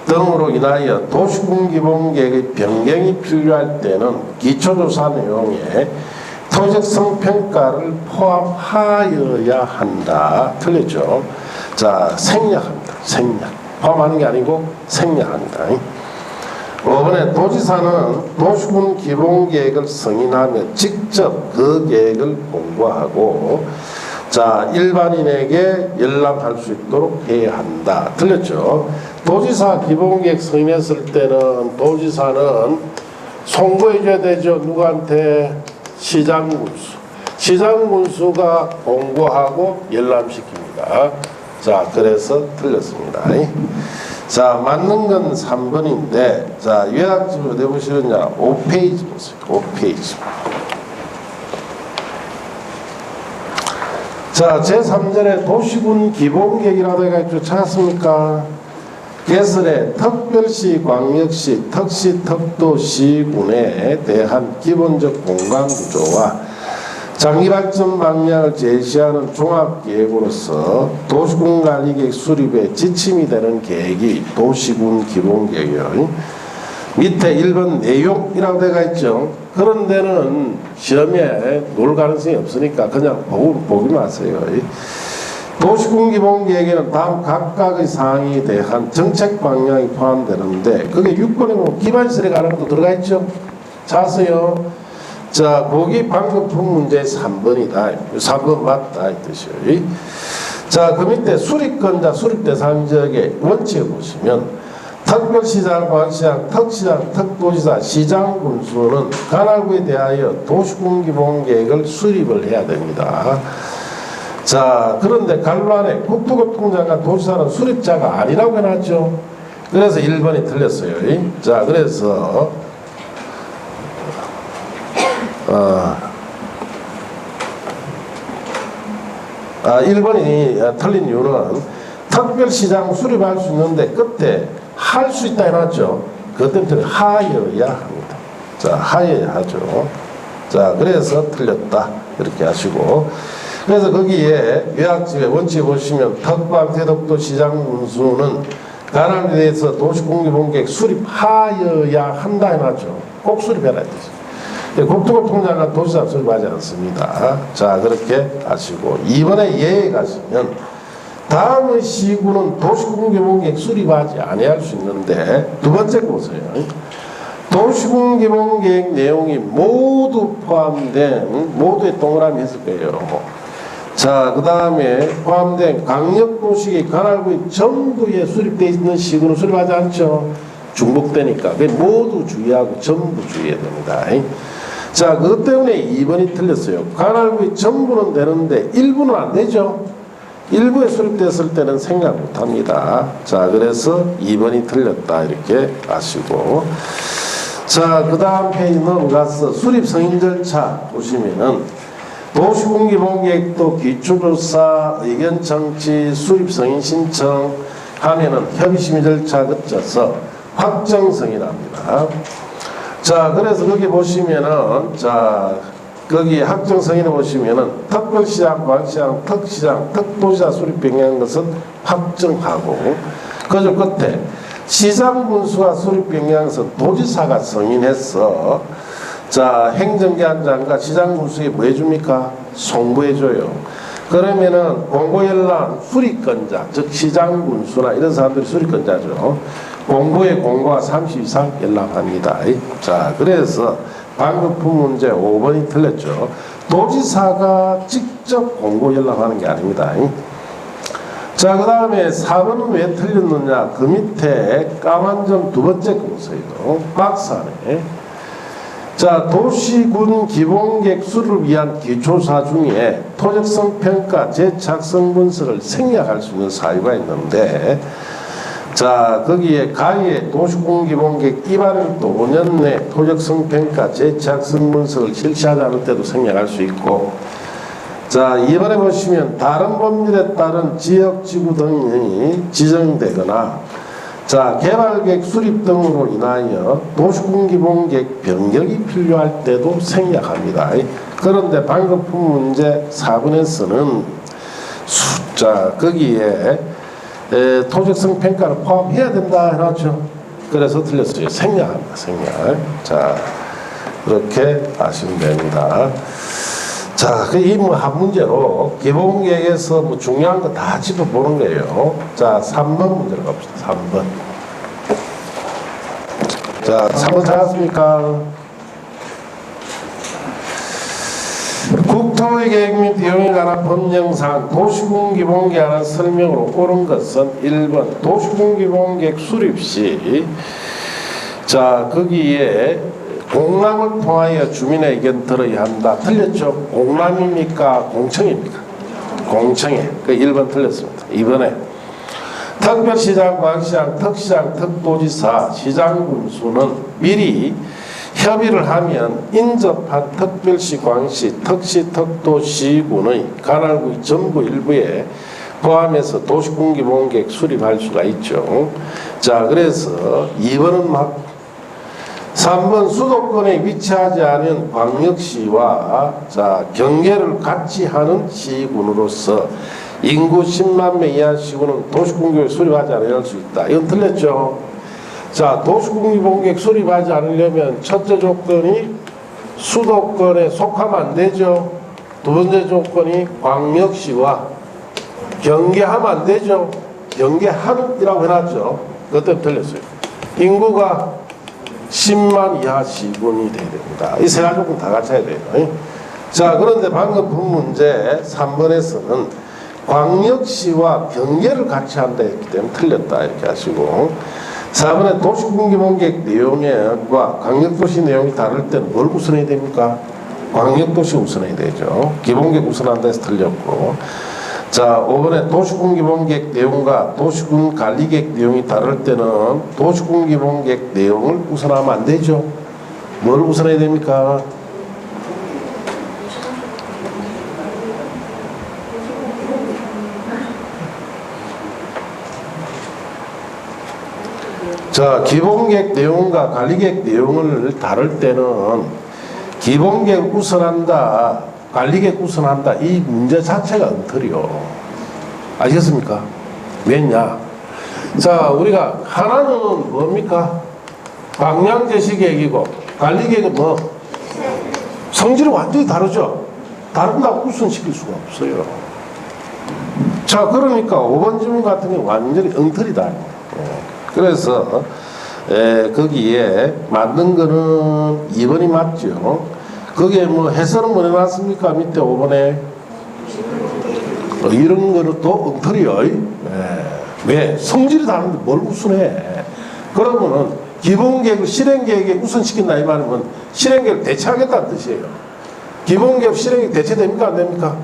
등으로 인하여 도시군 기본계획의 변경이 필요할 때는 기초조사 내용에 토지적 성평가를 포함하여야 한다. 틀렸죠? 자, 생략합니다. 생략. 포함하는 게 아니고 생략합니다. 5번에 도지사는 도시군 기본계획을 승인하며 직접 그 계획을 공고하고 자, 일반인에게 열람할 수 있도록 해야 한다. 틀렸죠? 도지사 기본계획 승인했을 때는 도지사는 송고해줘야 되죠. 누구한테? 시장군수가 공고하고 열람시킵니다. 자, 그래서 틀렸습니다. 자, 맞는 건 3번인데 자, 요약집을 어디 보시느냐 5페이지 보세요. 5페이지. 자, 제3절에 도시군 기본계획이라고 해가지고 찾았습니까? 개설의 특별시, 광역시, 특시, 특도시군에 대한 기본적 공간구조와 장기발전 방향을 제시하는 종합계획으로서 도시군 관리계획 수립에 지침이 되는 계획이 도시군 기본계획이에요. 밑에 1번 내용이라고 되어 있죠. 그런 데는 시험에 놓을 가능성이 없으니까 그냥 보기만 하세요. 도시군 기본계획에는 다음 각각의 사항에 대한 정책 방향이 포함되는데 그게 6번에 보면 기반시설에 관한 것도 들어가 있죠. 자세요. 자, 거기 방금 푼 문제 3번이다. 3번 맞다 이 뜻이에요. 자, 그 밑에 수립권자, 수립대상 지역의 원칙을 보시면 특별시장, 광시장, 특시장, 특도지사, 시장군수는 관할구에 대하여 도시군 기본계획을 수립을 해야 됩니다. 자, 그런데 간란에 국토교통장관 도지사는 수립자가 아니라고 해놨죠. 그래서 1번이 틀렸어요. 자, 그래서 1번이 틀린 이유는 특별시장 수립할 수 있는데 끝에 할 수 있다 해놨죠. 그것 때문에 하여야 합니다. 자, 하여야 하죠. 자, 그래서 틀렸다 이렇게 하시고 그래서 거기에 요약집에 원칙 보시면 특방 대덕도 시장군수는 관할에 대해서 도시공기본계획 수립하여야 한다 해놨죠. 꼭 수립해라 뜻이죠. 국토교통장관 도지사 수립하지 않습니다. 자, 그렇게 하시고 2번에 예에 가시면 다음의 시군은 도시군기본계획 수립하지 아니할 수 있는데 두 번째 거 보세요. 도시군기본계획 내용이 모두 포함된 모두의 동그라미 했을 거예요. 자, 그 다음에 포함된 강력도시의 관할구역 전부에 수립되어 있는 시군은 수립하지 않죠. 중복되니까. 모두 주의하고 전부 주의해야 됩니다. 자, 그것 때문에 2번이 틀렸어요. 관할구역 전부는 되는데 일부는 안 되죠. 일부에 수립됐을 때는 생각 못합니다. 자, 그래서 2번이 틀렸다 이렇게 아시고, 자, 그 다음 페이지 넘어가서 수립 승인 절차 보시면은 도시군기본계획도 기초조사, 의견청취, 수립 승인 신청 하면은 협의심의 절차 거쳐서 확정 승인합니다. 자, 그래서 거기 보시면은, 자, 거기 확정 승인을 보시면은 특별시장, 광시장, 특시장, 특도지사 수립 변경한 것은 확정하고, 그저 끝에 시장 군수가 수립 변경한 것은 도지사가 승인해서, 자, 행정기관장과 시장 군수에 뭐 해줍니까? 송부해줘요. 그러면은 공고연락 수립권자, 즉 시장 군수나 이런 사람들이 수립권자죠. 공고에 공고가 30 이상 연락합니다. 자, 그래서 방금 푼 문제 5번이 틀렸죠. 도지사가 직접 공고 연락하는 게 아닙니다. 자, 그 다음에 4번은 왜 틀렸느냐. 그 밑에 까만 점 두 번째 거 보세요. 박스 안에. 자, 도시군 기본계획 수립을 위한 기초사 중에 토적성 평가 재작성 문서를 생략할 수 있는 사유가 있는데, 자, 거기에 가에 도시군 기본계획 입안일 또 5년 내 토적성 평가 재작성 문서를 실시하지 않을 때도 생략할 수 있고, 자, 이번에 보시면 다른 법률에 따른 지역지구 등이 지정되거나, 자, 개발계획 수립 등으로 인하여 도시군기본계획 변경이 필요할 때도 생략합니다. 그런데 방금 푼 문제 4번에서는 숫자 거기에 토적성 평가를 포함해야 된다 해놨죠. 그래서 틀렸어요. 생략합니다. 생략. 자, 그렇게 아시면 됩니다. 자, 이 뭐 한 문제로 기본계획에서 뭐 중요한 거 다 짚어보는 거예요. 자, 3번 문제로 갑시다. 3번. 자, 3번 찾았습니까? 국토의 계획 및 비용에 관한 법령상 도시군기본계획에 관한 설명으로 옳은 것은 1번 도시군기본계획 수립 시, 자, 거기에 공람을 통하여 주민의 의견 들어야 한다. 틀렸죠? 공람입니까? 공청입니까? 공청회. 그 1번 틀렸습니다. 2번에 특별시장, 광시장, 특시장, 특도지사, 시장군수는 미리 협의를 하면 인접한 특별시, 광시, 특시, 특도, 시군의 관할구역 전부 일부에 포함해서 도시군기본계획 수립할 수가 있죠. 자, 그래서 2번은 막 3번 수도권에 위치하지 않은 광역시와, 자, 경계를 같이 하는 시군으로서 인구 10만 명 이하 시군은 도시군기본계획 수립하지 않을 수 있다. 이건 틀렸죠. 자, 도시군기본계획 수립하지 않으려면 첫째 조건이 수도권에 속하면 안 되죠. 두 번째 조건이 광역시와 경계하면 안 되죠. 경계하는이라고 해놨죠. 그것 때문에 틀렸어요. 인구가 10만 이하 시군이 돼야 됩니다. 이 세 가지 조건 다 갖춰야 돼요. 자, 그런데 방금 본 문제 3번에서는 광역시와 경계를 같이 한다 했기 때문에 틀렸다 이렇게 하시고, 4번에 도시군기본계획 내용과 광역도시 내용이 다를 때는 뭘 우선해야 됩니까? 광역도시 우선해야 되죠. 기본계획 우선한다 해서 틀렸고, 자, 5번에 도시군기본계획 내용과 도시군관리계획 내용이 다를 때는 도시군기본계획 내용을 우선하면 안 되죠. 뭘 우선해야 됩니까? 자, 기본계획 내용과 관리계획 내용을 다룰 때는 기본계획 우선한다, 관리계획 우선한다, 이 문제 자체가 엉터리요. 아시겠습니까? 왜냐? 자, 우리가 하나는 뭡니까? 방향제시계획이고 관리계획은 뭐? 성질이 완전히 다르죠? 다른다고 우선시킬 수가 없어요. 자, 그러니까 5번 질문 같은 경우 완전히 엉터리다. 그래서 거기에 맞는 거는 2번이 맞죠. 거기에 뭐 해설은 뭐 해놨습니까? 밑에 5번에 이런 거는 또 엉터리요. 왜? 성질이 다른데 뭘 우선해? 그러면은 기본계획을 실행계획에 우선시킨다 이 말이면 실행계획을 대체하겠다는 뜻이에요. 기본계획 실행계획 대체됩니까? 안 됩니까?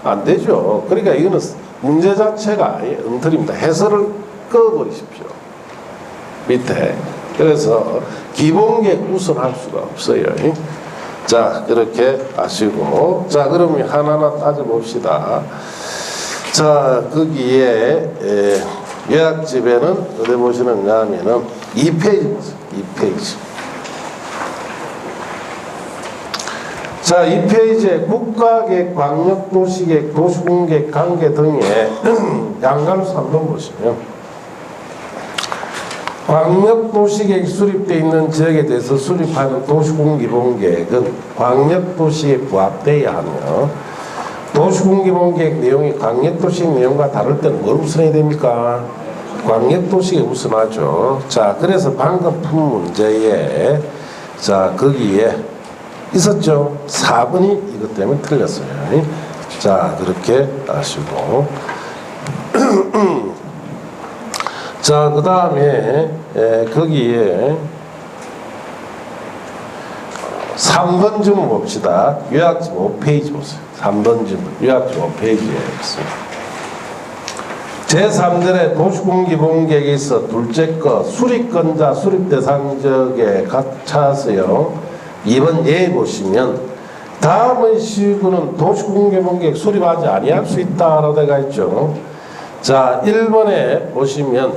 안 되죠. 그러니까 이거는 문제 자체가 아예 엉터리입니다. 해설을 꺼버리십시오. 밑에. 그래서 기본계획 우선할 수가 없어요. 자, 그렇게 아시고. 자, 그러면 하나하나 따져봅시다. 자, 거기에 요약집에는 어디 보시는가 하면은 2페이지 보세요. 2페이지. 자, 2페이지에 국가계획, 광역도시계획, 도시군계획 관계 등의 양감수 한번 보시면 광역도시계획 수립되어 있는 지역에 대해서 수립하는 도시군기본계획은 광역도시에 부합되어야 하며 도시군기본계획 내용이 광역도시계획 내용과 다를 때는 뭘 우선해야 됩니까? 광역도시계획 우선하죠. 자, 그래서 방금 푼 문제에 자, 거기에 있었죠. 4번이 이것 때문에 틀렸어요. 자, 그렇게 아시고 자, 그 다음에 거기에 3번 질문 봅시다. 요약집 5페이지 보세요. 3번 질문 요약집 5페이지에 있습니다. 제3절의 도시군기본계획에 있어 둘째 거 수립권자 수립대상 지역에 차서요. 2번 예에 보시면 다음의 시구는 도시군기본계획 수립하지 아니할 수 있다라고 되어 있죠. 자, 1번에 보시면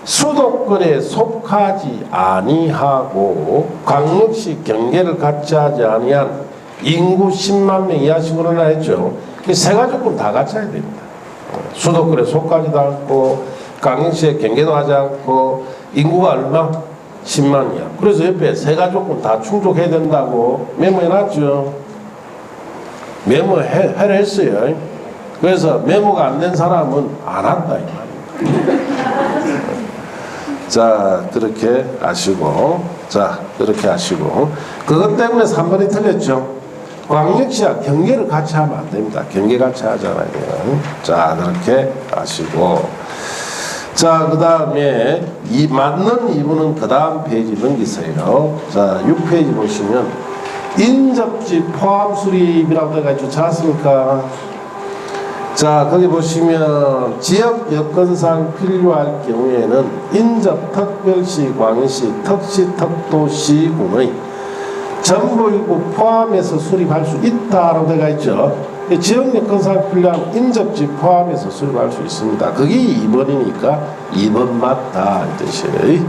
수도권에 속하지 아니하고 광역시 경계를 같이 하지 아니한 인구 10만 명 이하식으로 나왔죠. 세 가지 조건 다 갖춰야 됩니다. 수도권에 속하지도 않고 광역시에 경계도 하지 않고 인구가 얼마? 10만이야. 그래서 옆에 세 가지 조건 다 충족해야 된다고 메모해놨죠. 메모해라 했어요. 그래서 메모가 안 된 사람은 안 한다 이 말입니다. 자, 그렇게 아시고, 자, 그렇게 아시고, 그것 때문에 3번이 틀렸죠. 광역시와 경계를 같이 하면 안 됩니다. 경계 같이 하잖아요. 자, 그렇게 아시고, 자, 그 다음에 이 맞는 2번은 그 다음 페이지 넘기세요. 자, 6페이지 보시면 인접지 포함 수립이라고 되어 있죠. 찾았습니까? 자, 거기 보시면 지역 여건상 필요할 경우에는 인접 특별시, 광역시, 특시, 특도시군의 전부일부 포함해서 수립할 수 있다라고 되어 있죠. 지역 여건상 필요한 인접지 포함해서 수립할 수 있습니다. 그게 2번이니까 2번 맞다 이 뜻이에요.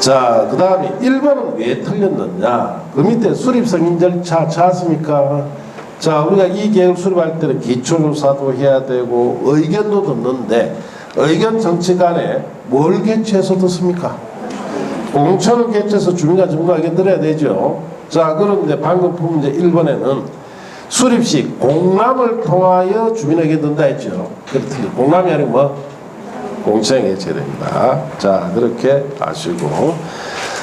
자, 그 다음에 1번은 왜 틀렸느냐? 그 밑에 수립 승인 절차 찾았습니까? 자, 우리가 이 계획을 수립할 때는 기초조사도 해야 되고 의견도 듣는데 의견 정치 간에 뭘 개최해서 듣습니까? 공청을 개최해서 주민과 정부 의견 들어야 되죠. 자, 그런데 방금 푼 문제 1번에는 수립 시 공람을 통하여 주민 의견 듣는다 했죠. 그렇듯이 공람이 아니고 뭐? 공청회 개최됩니다. 자, 그렇게 아시고.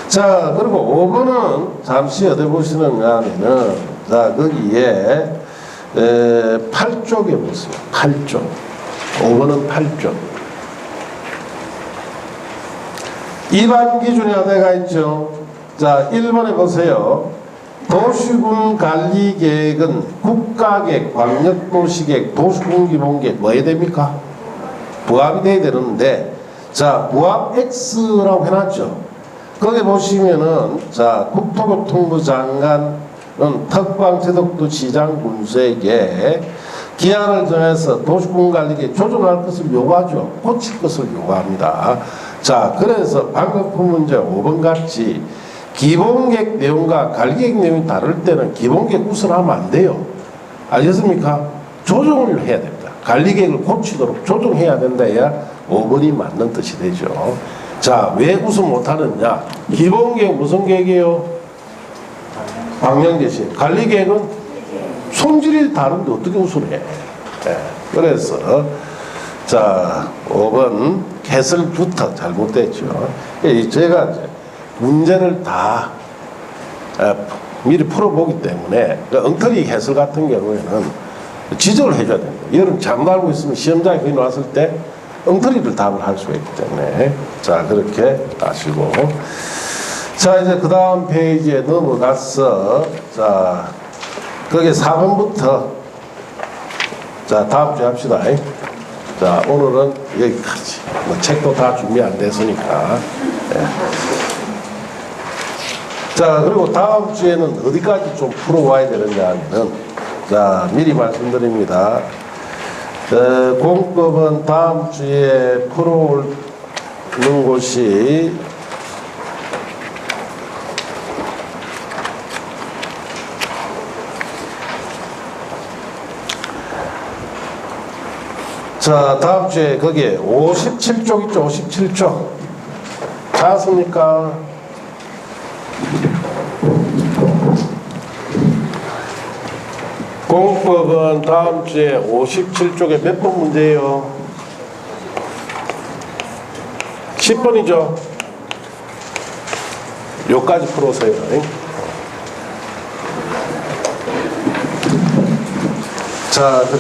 자, 그리고 5번은 잠시 어디 보시는가 하면은 자, 거기에 8쪽에 보세요. 8쪽. 5번은 8쪽. 입안 기준이 어디가 있죠? 자, 1번에 보세요. 도시군 관리 계획은 국가계획, 광역도시계획, 도시군기본계획 뭐 해야 됩니까? 부합이 돼야 되는데, 자, 부합 X라고 해놨죠. 거기 보시면은, 자, 국토교통부 장관 특방제독도 시장 군수에게 기한을 정해서 도시군관리계획 조정할 것을 요구하죠. 고칠 것을 요구합니다. 자, 그래서 방금 푼 문제 5번 같이 기본계획 내용과 관리계획 내용이 다를 때는 기본계획 우선하면 안 돼요. 알겠습니까? 조정을 해야 됩니다. 관리계획을 고치도록 조정해야 된다야 5번이 맞는 뜻이 되죠. 자, 왜 우선 못하느냐? 기본계획 무슨 계획이에요? 방향제시. 관리계획은 성질이 다른데 어떻게 우선해? 네. 그래서 자, 5번 해설부터 잘못됐죠. 제가 이제 문제를 다 미리 풀어보기 때문에 엉터리 해설 같은 경우에는 지적을 해줘야 됩니다. 여러분 잘못 알고 있으면 시험장에 거기 나왔을 때 엉터리를 답을 할 수가 있기 때문에 자, 그렇게 아시고 자, 이제 그 다음 페이지에 넘어가서 자, 거기 4번부터 자, 다음 주에 합시다. 자, 오늘은 여기까지. 뭐 책도 다 준비 안 됐으니까. 예. 자, 그리고 다음 주에는 어디까지 좀 풀어와야 되느냐 하면은, 자, 미리 말씀드립니다. 공법은 다음 주에 풀어오는 곳이 자, 다음 주에 거기에 57쪽 있죠? 57쪽. 찾았습니까? 공법은 다음 주에 57쪽에 몇 번 문제예요? 10번이죠? 요까지 풀어서요. 자, 그렇게